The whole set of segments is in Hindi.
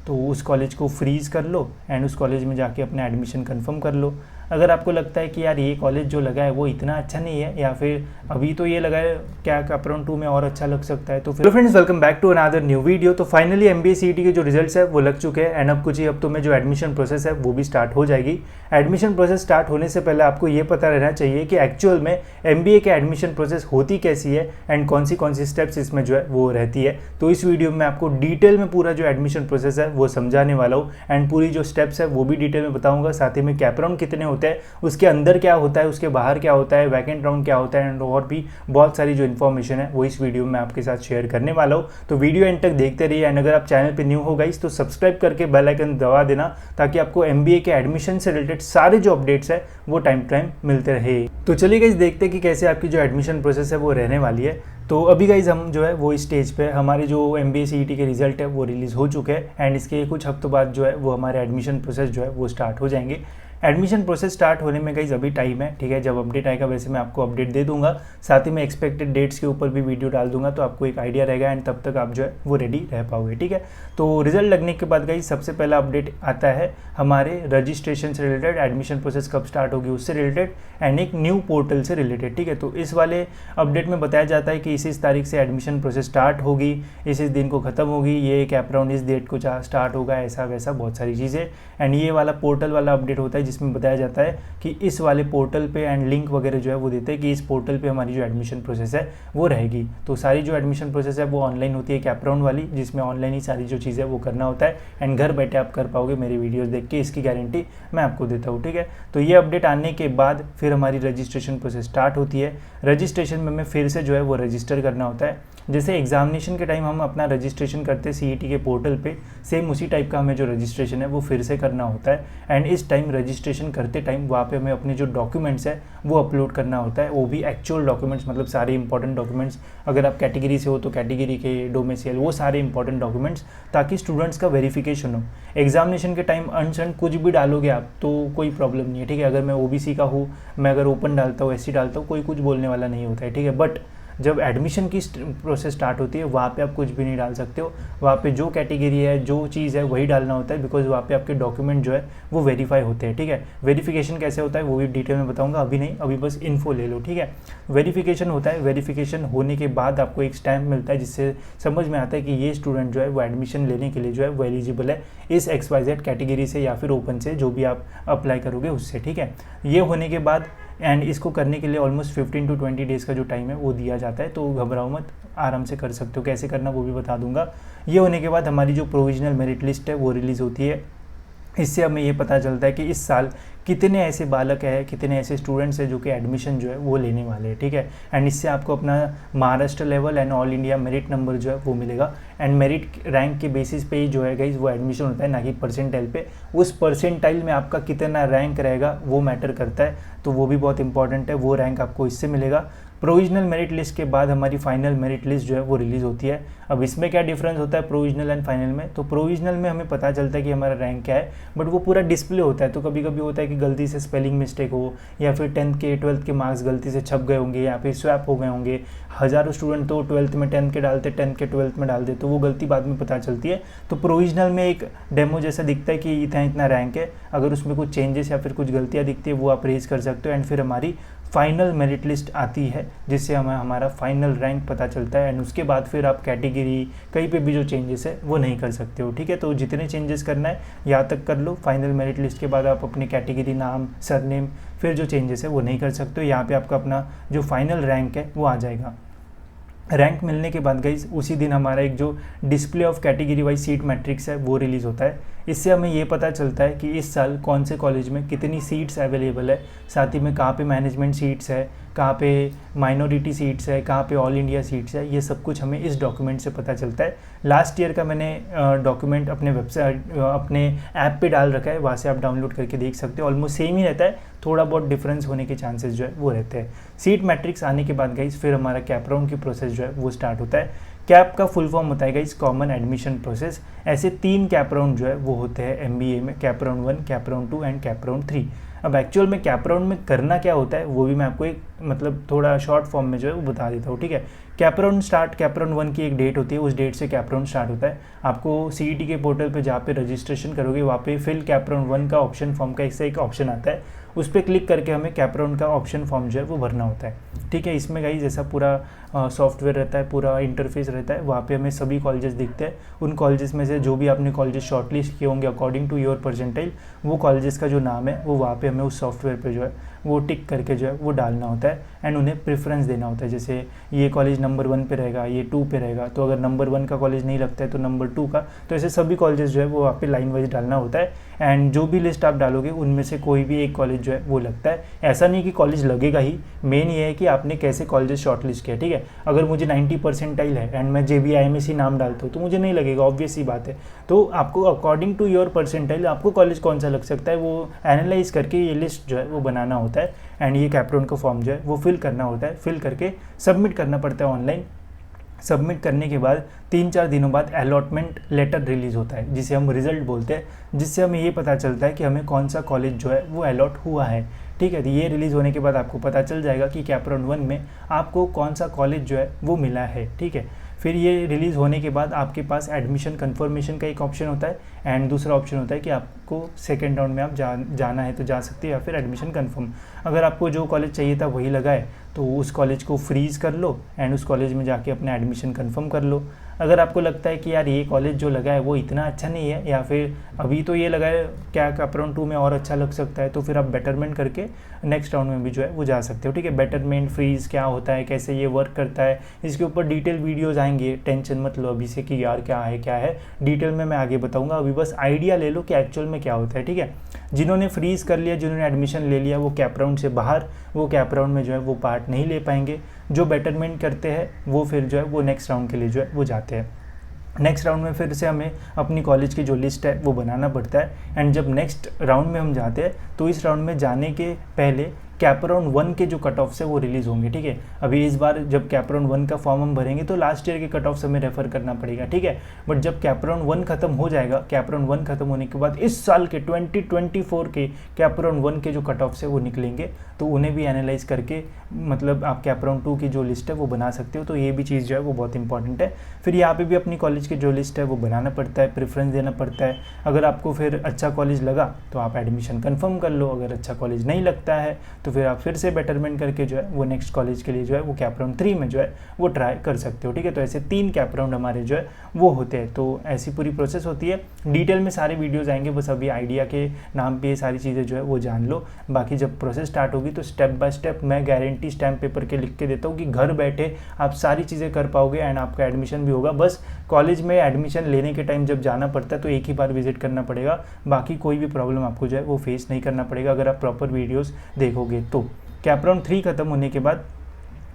तो उस कॉलेज को फ्रीज़ कर लो एंड उस कॉलेज में जाके अपना एडमिशन कंफर्म कर लो। अगर आपको लगता है कि यार ये कॉलेज जो लगा है वो इतना अच्छा नहीं है, या फिर अभी तो ये लगा है, क्या कैपराउंड 2 में और अच्छा लग सकता है, तो फिर friends welcome back to another new video. तो फाइनली MBA CET के जो रिजल्ट्स है वो लग चुके हैं एंड अब कुछ ही हफ्तों में जो एडमिशन प्रोसेस है वो भी स्टार्ट हो जाएगी। एडमिशन प्रोसेस स्टार्ट होने से पहले आपको ये पता रहना चाहिए कि एक्चुअल में MBA के एडमिशन प्रोसेस होती कैसी है एंड कौन सी स्टेप्स इसमें जो है वो रहती है। तो इस वीडियो में आपको डिटेल में पूरा जो एडमिशन प्रोसेस है वो समझाने वाला हूँ एंड पूरी जो स्टेप्स है वो भी डिटेल में बताऊंगा। साथ ही में कैपराउंड कितने होते हैं, उसके अंदर क्या होता है, उसके बाहर क्या होता है, वैकेंट राउंड क्या होता है एंड और भी बहुत सारी जो इन्फॉर्मेशन है वो इस वीडियो में आपके साथ शेयर करने वाला हूँ। तो वीडियो एंड तक देखते रहिए एंड अगर आप चैनल पे न्यू हो गाइस तो सब्सक्राइब करके बेल आइकन दबा देना ताकि आपको MBA के एडमिशन से रिलेटेड सारे जो अपडेट्स है वो टाइम टाइम मिलते रहे। तो चलिए गाइस देखते हैं कि कैसे आपकी जो एडमिशन प्रोसेस है वो रहने वाली है। तो अभी गाइज हम जो है वो इस स्टेज पे हमारे जो MBA CET के रिजल्ट है वो रिलीज़ हो चुके हैं एंड इसके कुछ हफ्तों बाद जो है वो हमारे एडमिशन प्रोसेस जो है वो स्टार्ट हो जाएंगे। एडमिशन प्रोसेस स्टार्ट होने में गाइज अभी टाइम है, ठीक है। जब अपडेट आएगा वैसे मैं आपको अपडेट दे दूंगा, साथ ही मैं एक्सपेक्टेड डेट्स के ऊपर भी वीडियो डाल दूंगा तो आपको एक आइडिया रहेगा एंड तब तक आप जो है वो रेडी रह पाओगे, ठीक है। तो रिजल्ट लगने के बाद गाइज सबसे पहला अपडेट आता है हमारे रजिस्ट्रेशन से रिलेटेड, एडमिशन प्रोसेस कब स्टार्ट होगी उससे रिलेटेड एंड एक न्यू पोर्टल से रिलेटेड, ठीक है। तो इस वाले अपडेट में बताया जाता है कि इस तारीख से एडमिशन प्रोसेस स्टार्ट होगी, इस दिन को ख़त्म होगी, ये कैपराउंड इस डेट को स्टार्ट होगा, ऐसा वैसा बहुत सारी चीज़ें। एंड ये वाला पोर्टल वाला अपडेट होता है जिसमें बताया जाता है कि इस वाले पोर्टल पे एंड लिंक वगैरह जो है वो देते हैं कि इस पोर्टल पे हमारी जो एडमिशन प्रोसेस है वो रहेगी। तो सारी जो एडमिशन प्रोसेस है वो ऑनलाइन होती है कैपराउंड वाली, जिसमें ऑनलाइन ही सारी जो चीज़ें वो करना होता है एंड घर बैठे आप कर पाओगे मेरी वीडियोस देख के, इसकी गारंटी मैं आपको देता हूँ, ठीक है। तो ये अपडेट आने के बाद फिर हमारी रजिस्ट्रेशन प्रोसेस स्टार्ट होती है। रजिस्ट्रेशन में हमें फिर से जो है वो रजिस्टर करना होता है। जैसे एग्जामिनेशन के टाइम हम अपना रजिस्ट्रेशन करते हैं CET के पोर्टल पे, सेम उसी टाइप का हमें जो रजिस्ट्रेशन है वो फिर से करना होता है एंड इस टाइम रजिस्ट्रेशन करते टाइम वहाँ पे हमें अपने जो डॉक्यूमेंट्स है वो अपलोड करना होता है, वो भी एक्चुअल डॉक्यूमेंट्स, मतलब सारे इंपॉर्टेंट डॉक्यूमेंट्स। अगर आप कैटेगरी से हो तो कैटेगरी के, डोमिसाइल, वो सारे इंपॉर्टेंट डॉक्यूमेंट्स, ताकि स्टूडेंट्स का वेरिफिकेशन हो। एग्जामिनेशन के टाइम अनसन कुछ भी डालोगे आप तो कोई प्रॉब्लम नहीं है, ठीक है। अगर मैं OBC का हूँ, मैं अगर ओपन डालता हूँ, SC डालता हूँ, कोई कुछ बोलने वाला नहीं होता है, ठीक है। बट जब एडमिशन की प्रोसेस स्टार्ट होती है वहाँ पे आप कुछ भी नहीं डाल सकते हो। वहाँ पे जो कैटेगरी है, जो चीज़ है वही डालना होता है, बिकॉज वहाँ पे आपके डॉक्यूमेंट जो है वो वेरीफाई होते हैं, ठीक है। वेरिफिकेशन कैसे होता है वो भी डिटेल में बताऊंगा, अभी नहीं, अभी बस इन्फो ले लो, ठीक है। वेरिफिकेशन होता है, वेरिफिकेशन होने के बाद आपको एक स्टैम्प मिलता है जिससे समझ में आता है कि ये स्टूडेंट जो है वो एडमिशन लेने के लिए जो है वो एलिजिबल है इस XYZ कैटेगरी से या फिर ओपन से, जो भी आप अप्लाई करोगे उससे, ठीक है। ये होने के बाद एंड इसको करने के लिए ऑलमोस्ट 15 to 20 डेज़ का जो टाइम है वो दिया जाता है, तो घबराओ मत, आराम से कर सकते हो। कैसे करना वो भी बता दूंगा। ये होने के बाद हमारी जो प्रोविजनल मेरिट लिस्ट है वो रिलीज़ होती है। इससे हमें ये पता चलता है कि इस साल कितने ऐसे बालक हैं, कितने ऐसे स्टूडेंट्स हैं जो कि एडमिशन जो है वो लेने वाले हैं, ठीक है। एंड इससे आपको अपना Maharashtra level and all India merit number जो है वो मिलेगा एंड मेरिट रैंक के बेसिस पे ही जो है गाइस वो एडमिशन होता है, ना कि परसेंटाइल पे। उस परसेंटाइल में आपका कितना रैंक रहेगा वो मैटर करता है, तो वो भी बहुत इंपॉर्टेंट है, वो रैंक आपको इससे मिलेगा। प्रोविजनल मेरिट लिस्ट के बाद हमारी फाइनल मेरिट लिस्ट जो है वो रिलीज़ होती है। अब इसमें क्या डिफरेंस होता है प्रोविजनल एंड फाइनल में, तो प्रोविजनल में हमें पता चलता है कि हमारा रैंक क्या है, बट वो पूरा डिस्प्ले होता है। तो कभी कभी होता है कि गलती से स्पेलिंग मिस्टेक हो, या फिर 10th के 12th के मार्क्स गलती से छप गए होंगे, या फिर स्वैप हो गए होंगे। हज़ारों स्टूडेंट तो 12th में 10th के डालते, 10th के 12th में डाल दे, तो वो गलती बाद में पता चलती है। तो प्रोविजनल में एक डेमो जैसा दिखता है कि इतना इतना रैंक है, अगर उसमें कुछ चेंजेस या फिर कुछ गलतियाँ दिखती है वो आप रेज कर सकते हो एंड फिर हमारी फाइनल मेरिट लिस्ट आती है जिससे हमें हमारा फाइनल रैंक पता चलता है एंड उसके बाद फिर आप कैटेगरी कहीं पे भी जो चेंजेस है वो नहीं कर सकते हो, ठीक है। तो जितने चेंजेस करना है यहाँ तक कर लो। फाइनल मेरिट लिस्ट के बाद आप अपनी कैटेगरी, नाम, सरनेम, फिर जो चेंजेस है वो नहीं कर सकते हो। यहाँ पे आपका अपना जो फाइनल रैंक है वो आ जाएगा। रैंक मिलने के बाद गाइज उसी दिन हमारा एक जो display of category wise seat matrix है वो रिलीज़ होता है। इससे हमें ये पता चलता है कि इस साल कौन से कॉलेज में कितनी सीट्स अवेलेबल है, साथ ही में कहाँ पे मैनेजमेंट सीट्स है, कहाँ पे माइनॉरिटी सीट्स है, कहाँ पे ऑल इंडिया सीट्स है। ये सब कुछ हमें इस डॉक्यूमेंट से पता चलता है। लास्ट ईयर का मैंने डॉक्यूमेंट अपने वेबसाइट, अपने ऐप पे डाल रखा है, वहाँ से आप डाउनलोड करके देख सकते हो। ऑलमोस्ट सेम ही रहता है, थोड़ा बहुत डिफरेंस होने के चांसेस जो है वो रहते हैं। सीट मैट्रिक्स आने के बाद गाइज फिर हमारा कैपराउंड की प्रोसेस जो है वो स्टार्ट होता है। कैप का फुल फॉर्म होता है गाइज कॉमन एडमिशन प्रोसेस। ऐसे 3 कैपराउंड जो है वो होते हैं MBA में, कैपराउंड 1, कैपराउंड 2 एंड कैपराउंड 3। अब एक्चुअल में कैपराउंड में करना क्या होता है वो भी मैं आपको एक थोड़ा शॉर्ट फॉर्म में जो है वो बता देता हूँ, ठीक है। कैपराउंड स्टार्ट, कैपराउंड 1 की एक डेट होती है, उस डेट से कैपराउंड स्टार्ट होता है। आपको सीईटी के पोर्टल पे जहाँ पे रजिस्ट्रेशन करोगे वहाँ पे फिल कैपराउंड 1 का ऑप्शन फॉर्म का एक ऑप्शन आता है, उस पर क्लिक करके हमें कैपराउंड का ऑप्शन फॉर्म जो है वो भरना होता है। ठीक है, इसमें गाइस जैसा पूरा सॉफ्टवेयर रहता है, पूरा इंटरफेस रहता है, वहाँ पे हमें सभी कॉलेजेस दिखते हैं। उन कॉलेजेस में से जो भी आपने कॉलेजेस शॉर्टलिस्ट किए होंगे अकॉर्डिंग टू योर परसेंटाइल, वो कॉलेजेस का जो नाम है वो वहाँ पे हमें उस सॉफ्टवेयर पे जो है वो टिक करके जो है वो डालना होता है एंड उन्हें प्रेफरेंस देना होता है। जैसे ये कॉलेज नंबर 1 पे रहेगा, ये 2 पे रहेगा, तो अगर नंबर 1 का कॉलेज नहीं लगता है तो नंबर 2 का, तो ऐसे सभी कॉलेजेस जो है वो वहाँ पे लाइन वाइज डालना होता है एंड जो भी लिस्ट आप डालोगे उनमें से कोई भी एक कॉलेज जो है वो लगता है। ऐसा नहीं कि कॉलेज लगेगा ही, मेन ये है कि आपने कैसे कॉलेजेस शॉर्टलिस्ट किया। ठीक है, अगर मुझे 90 परसेंटाइल है एंड मैं JBIMSC नाम डालता हूँ तो मुझे नहीं लगेगा, ऑब्वियस सी बात है। तो आपको अकॉर्डिंग टू योर परसेंटाइल आपको कॉलेज कौन सा लग सकता है वो एनालाइज करके ये लिस्ट जो है वो बनाना होता है एंड ये कैपराउंड का फॉर्म जो है वो फिल करना होता है। फिल करके सबमिट करना पड़ता है ऑनलाइन। सबमिट करने के बाद 3-4 दिनों बाद अलॉटमेंट लेटर रिलीज़ होता है, जिसे हम रिजल्ट बोलते हैं, जिससे हमें ये पता चलता है कि हमें कौन सा कॉलेज जो है वो अलॉट हुआ है। ठीक है, तो ये रिलीज़ होने के बाद आपको पता चल जाएगा कि कैपराउंड 1 में आपको कौन सा कॉलेज जो है वो मिला है। ठीक है, फिर ये रिलीज़ होने के बाद आपके पास एडमिशन कन्फर्मेशन का एक ऑप्शन होता है एंड दूसरा ऑप्शन होता है कि आपको सेकेंड राउंड में आप जाना है तो जा सकते हैं या फिर एडमिशन कन्फर्म। अगर आपको जो कॉलेज चाहिए था वही लगा है तो उस कॉलेज को फ्रीज़ कर लो एंड उस कॉलेज में जाके अपना एडमिशन कन्फर्म कर लो। अगर आपको लगता है कि यार ये कॉलेज जो लगा है वो इतना अच्छा नहीं है या फिर अभी तो ये लगा है, क्या कैपराउंड 2 में और अच्छा लग सकता है, तो फिर आप बेटरमेंट करके नेक्स्ट राउंड में भी जो है वो जा सकते हो। ठीक है, बेटरमेंट फ्रीज क्या होता है, कैसे ये वर्क करता है, इसके ऊपर डिटेल वीडियोज़ आएंगे, टेंशन मत लो अभी से कि यार क्या है डिटेल में मैं आगे बताऊँगा। अभी बस आइडिया ले लो कि एक्चुअल में क्या होता है। ठीक है, जिन्होंने फ्रीज़ कर लिया, जिन्होंने एडमिशन ले लिया वो कैपराउंड से बाहर, वो कैपराउंड में जो है वो पार्ट नहीं ले पाएंगे। जो बेटरमेंट करते हैं वो फिर जो है वो नेक्स्ट राउंड के लिए जो है वो जाते हैं। नेक्स्ट राउंड में फिर से हमें अपनी कॉलेज की जो लिस्ट है वो बनाना पड़ता है एंड जब नेक्स्ट राउंड में हम जाते हैं तो इस राउंड में जाने के पहले कैपराउंड 1 के जो कट ऑफ्स है वो रिलीज़ होंगे। ठीक है, अभी इस बार जब कैपराउंड 1 का फॉर्म हम भरेंगे तो लास्ट ईयर के कट ऑफ्स हमें रेफर करना पड़ेगा। ठीक है, बट जब कैपराउंड 1 खत्म हो जाएगा, कैपराउंड 1 खत्म होने के बाद इस साल के 2024 के कैपराउंड 1 के जो कट ऑफ्स है वो निकलेंगे, तो उन्हें भी एनालाइज करके मतलब आप कैपराउंड 2 की जो लिस्ट है वो बना सकते हो। तो ये भी चीज़ जो है वो बहुत इंपॉर्टेंट है। फिर यहाँ पे भी अपनी कॉलेज की जो लिस्ट है वो बनाना पड़ता है, प्रेफरेंस देना पड़ता है। अगर आपको फिर अच्छा कॉलेज लगा तो आप एडमिशन कन्फर्म कर लो, अगर अच्छा कॉलेज नहीं लगता है तो फिर आप फिर से बेटरमेंट करके जो है वो नेक्स्ट कॉलेज के लिए जो है वो कैपराउंड 3 में जो है वो ट्राई कर सकते हो। ठीक है, तो ऐसे 3 कैपराउंड हमारे जो है वो होते हैं। तो ऐसी पूरी प्रोसेस होती है, डिटेल में सारे वीडियोज़ आएंगे, बस अभी आइडिया के नाम पे ये सारी चीज़ें जो है वो जान लो। बाकी जब प्रोसेस स्टार्ट होगी तो स्टेप बाय स्टेप मैं गारंटी स्टैम्प पेपर के लिख के देता हूँ कि घर बैठे आप सारी चीज़ें कर पाओगे एंड आपका एडमिशन भी होगा। बस कॉलेज में एडमिशन लेने के टाइम जब जाना पड़ता है तो एक ही बार विजिट करना पड़ेगा, बाकी कोई भी प्रॉब्लम आपको जो है वो फेस नहीं करना पड़ेगा अगर आप प्रॉपर वीडियोज़ देखोगे तो। कैपराउंड 3 खत्म होने के बाद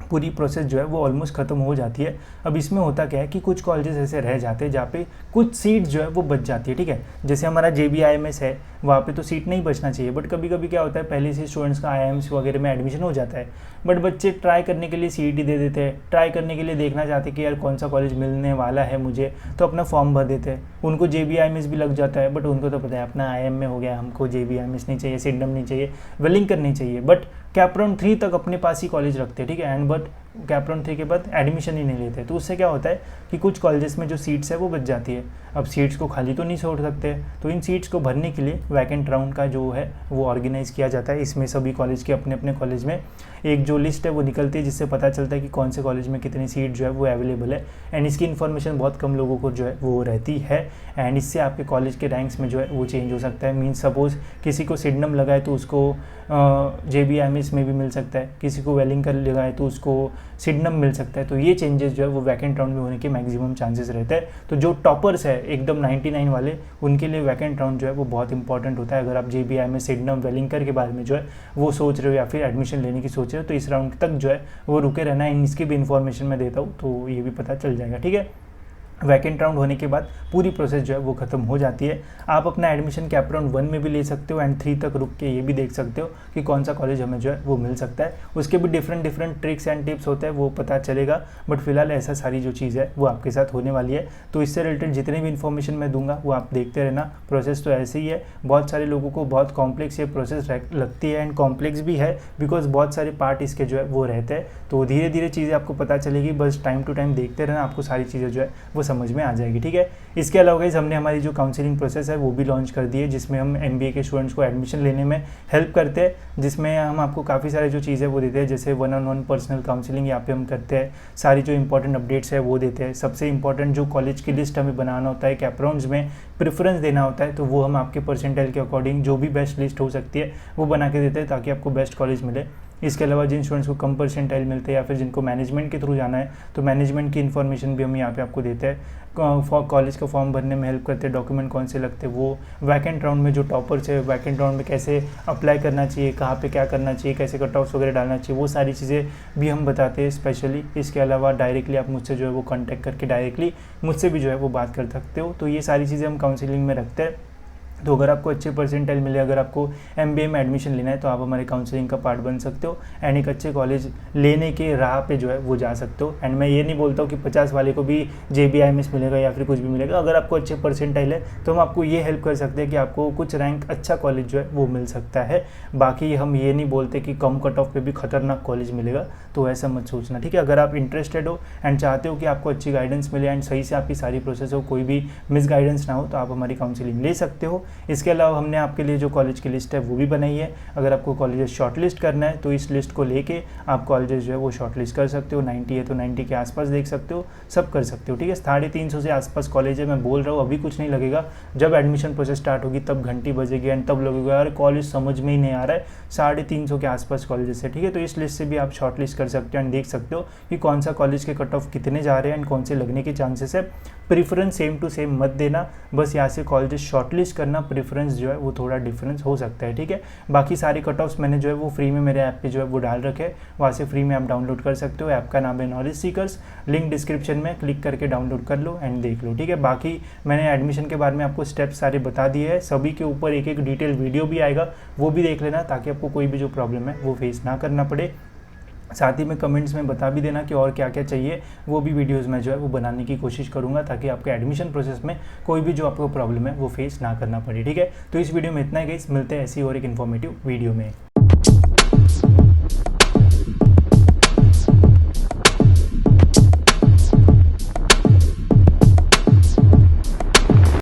पूरी प्रोसेस जो है वो ऑलमोस्ट ख़त्म हो जाती है। अब इसमें होता क्या है कि कुछ कॉलेजेस ऐसे रह जाते हैं जहाँ पे कुछ सीट जो है वो बच जाती है। ठीक है, जैसे हमारा JBIMS है, वहाँ पे तो सीट नहीं बचना चाहिए, बट कभी कभी क्या होता है पहले से स्टूडेंट्स का IIMS वगैरह में एडमिशन हो जाता है, बट बच्चे ट्राई करने के लिए CET दे देते हैं, ट्राई करने के लिए देखना चाहते हैं कि यार कौन सा कॉलेज मिलने वाला है मुझे, तो अपना फॉर्म भर देते हैं। उनको JBIMS भी लग जाता है, बट उनको तो पता है अपना IIM में हो गया, हमको JBIMS नहीं चाहिए, सिडनम नहीं चाहिए, वेलिंगटन नहीं चाहिए, बट कैपराउंड 3 तक अपने पास ही कॉलेज रखते हैं। ठीक है, एंड बट कैपराउंड 3 के बाद एडमिशन ही नहीं लेते, तो उससे क्या होता है कि कुछ कॉलेजेस में जो सीट्स है वो बच जाती है। अब सीट्स को खाली तो नहीं छोड़ सकते, तो इन सीट्स को भरने के लिए वैकेंट राउंड का जो है वो ऑर्गेनाइज़ किया जाता है। इसमें सभी कॉलेज के अपने अपने कॉलेज में एक जो लिस्ट है वो निकलती है, जिससे पता चलता है कि कौन से कॉलेज में कितनी सीट जो है वो अवेलेबल है एंड इसकी इन्फॉर्मेशन बहुत कम लोगों को जो है वो रहती है एंड इससे आपके कॉलेज के रैंक्स में जो है वो चेंज हो सकता है। मीन्स सपोज़ किसी को सिडनम लगा है तो उसको JBIMS में भी मिल सकता है, किसी को वेलिंगटन लगा है तो उसको सिडनम मिल सकता है। तो ये चेंजेस जो है वो वैकेंट राउंड में होने के मैक्सिमम चांसेस रहते हैं। तो जो टॉपर्स है एकदम 99 वाले, उनके लिए वैकेंट राउंड जो है वो बहुत इंपॉर्टेंट होता है। अगर आप JBIMS, सिडनम, वेलिंगटन के बारे में जो है वो सोच रहे हो या फिर एडमिशन लेने की सोच रहे हो तो इस राउंड तक जो है वो रुके रहना है। इसकी भी इन्फॉर्मेशन मैं देता हूँ तो ये भी पता चल जाएगा। ठीक है, वैकेंट राउंड होने के बाद पूरी प्रोसेस जो है वो खत्म हो जाती है। आप अपना एडमिशन कैप राउंड 1 में भी ले सकते हो एंड 3 तक रुक के ये भी देख सकते हो कि कौन सा कॉलेज हमें जो है वो मिल सकता है। उसके भी डिफरेंट ट्रिक्स एंड टिप्स होते हैं, वो पता चलेगा। बट फिलहाल ऐसा सारी जो चीज़ है वो आपके साथ होने वाली है। तो इससे रिलेटेड जितने भी इन्फॉर्मेशन मैं दूंगा वो आप देखते रहना। प्रोसेस तो ऐसे ही है, बहुत सारे लोगों को बहुत कॉम्प्लेक्स ये प्रोसेस लगती है एंड कॉम्प्लेक्स भी है बिकॉज बहुत सारे पार्ट इसके जो है वो रहते हैं। तो धीरे धीरे चीज़ें आपको पता चलेगी, बस टाइम टू टाइम देखते रहना, आपको सारी चीज़ें जो है वो समझ में आ जाएगी। ठीक है, इसके अलावा गाइस हमने हमारी जो काउंसलिंग प्रोसेस है वो भी लॉन्च कर दी है, जिसमें हम MBA के स्टूडेंट्स को एडमिशन लेने में हेल्प करते हैं, जिसमें हम आपको काफ़ी सारे जो चीज़ें वो देते हैं, जैसे 1-on-1 पर्सनल काउंसलिंग यहाँ पे हम करते हैं, सारी जो इंपॉर्टेंट अपडेट्स है वो देते हैं। सबसे इंपॉर्टेंट जो कॉलेज की लिस्ट हमें बनाना होता है, कैप राउंड्स में प्रेफरेंस देना होता है, तो वो हम आपके परसेंटाइल के अकॉर्डिंग जो भी बेस्ट लिस्ट हो सकती है वो बना के देते हैं ताकि आपको बेस्ट कॉलेज मिले। इसके अलावा जिन स्टूडेंट्स को कम परसेंटाइल मिलते हैं या फिर जिनको मैनेजमेंट के थ्रू जाना है, तो मैनेजमेंट की इन्फॉर्मेशन भी हम यहाँ पे आपको देते हैं। कॉलेज का फॉर्म भरने में हेल्प करते हैं, डॉक्यूमेंट कौन से लगते हैं, वो वैकेंट राउंड में जो टॉपर्स है वैकेंट राउंड में कैसे अप्लाई करना चाहिए, कहाँ पे क्या करना चाहिए, कैसे कट ऑफ्स वगैरह डालना चाहिए, वो सारी चीज़ें भी हम बताते हैं स्पेशली। इसके अलावा डायरेक्टली आप मुझसे जो है वो कॉन्टैक्ट करके डायरेक्टली मुझसे भी जो है वो बात कर सकते हो। तो ये सारी चीज़ें हम काउंसलिंग में रखते हैं। तो अगर आपको अच्छे परसेंटाइल मिले, अगर आपको MBA में एडमिशन लेना है, तो आप हमारे काउंसलिंग का पार्ट बन सकते हो एंड एक अच्छे कॉलेज लेने के राह पे जो है वो जा सकते हो। एंड मैं ये नहीं बोलता हूँ कि 50 वाले को भी JBIMS मिलेगा या फिर कुछ भी मिलेगा। अगर आपको अच्छे परसेंटाइल है तो हम आपको ये हेल्प कर सकते हैं कि आपको कुछ रैंक अच्छा कॉलेज जो है वो मिल सकता है। बाकी हम ये नहीं बोलते कि कम कट ऑफ पे भी खतरनाक कॉलेज मिलेगा, तो ऐसा मत सोचना। ठीक है, अगर आप इंटरेस्टेड हो एंड चाहते हो कि आपको अच्छी गाइडेंस मिले एंड सही से आपकी सारी प्रोसेस हो, कोई भी मिस गाइडेंस ना हो, तो आप हमारी काउंसलिंग ले सकते हो। इसके अलावा हमने आपके लिए जो कॉलेज की लिस्ट है वो भी बनाई है। अगर आपको कॉलेजेस शॉर्टलिस्ट करना है तो इस लिस्ट को लेके आप कॉलेजेस जो है वो शॉर्टलिस्ट कर सकते हो। 90 है तो 90 के आसपास देख सकते हो, सब कर सकते हो। ठीक है, 350 से आसपास कॉलेज है। मैं बोल रहा हूँ अभी कुछ नहीं लगेगा, जब एडमिशन प्रोसेस स्टार्ट होगी तब घंटी बजेगी एंड तब लगेगा यार कॉलेज समझ में ही नहीं आ रहा है। 350 के आसपास कॉलेजेस है। ठीक है, तो इस लिस्ट से भी आप शॉर्टलिस्ट कर सकते हो एंड देख सकते हो कि कौन सा कॉलेज के कट ऑफ कितने जा रहे हैं एंड कौन से लगने के चांसेस है। प्रेफरेंस सेम टू सेम मत देना, बस यहाँ से कॉलेजेस शॉर्टलिस्ट करना, प्रेफरेंस जो है वो थोड़ा डिफरेंस हो सकता है। ठीक है, बाकी सारी कट ऑफ्स मैंने जो है वो फ्री में मेरे ऐप पे जो है वो डाल रखे हैं, वहाँ से फ्री में आप डाउनलोड कर सकते हो। ऐप का नाम है नॉलेज सीकर्स, लिंक डिस्क्रिप्शन में, क्लिक करके डाउनलोड कर लो एंड देख लो। ठीक है, बाकी मैंने एडमिशन के बारे में आपको स्टेप्स सारे बता दिए हैं, सभी के ऊपर एक एक डिटेल वीडियो भी आएगा, वो भी देख लेना ताकि आपको कोई भी जो प्रॉब्लम है वो फेस ना करना पड़े। साथ ही में कमेंट्स में बता भी देना कि और क्या क्या चाहिए, वो भी वीडियोस में जो है वो बनाने की कोशिश करूंगा ताकि आपके एडमिशन प्रोसेस में कोई भी जो आपको प्रॉब्लम है वो फेस ना करना पड़े। ठीक है, तो इस वीडियो में इतना ही गाइस, मिलते हैं ऐसी और एक इन्फॉर्मेटिव वीडियो में।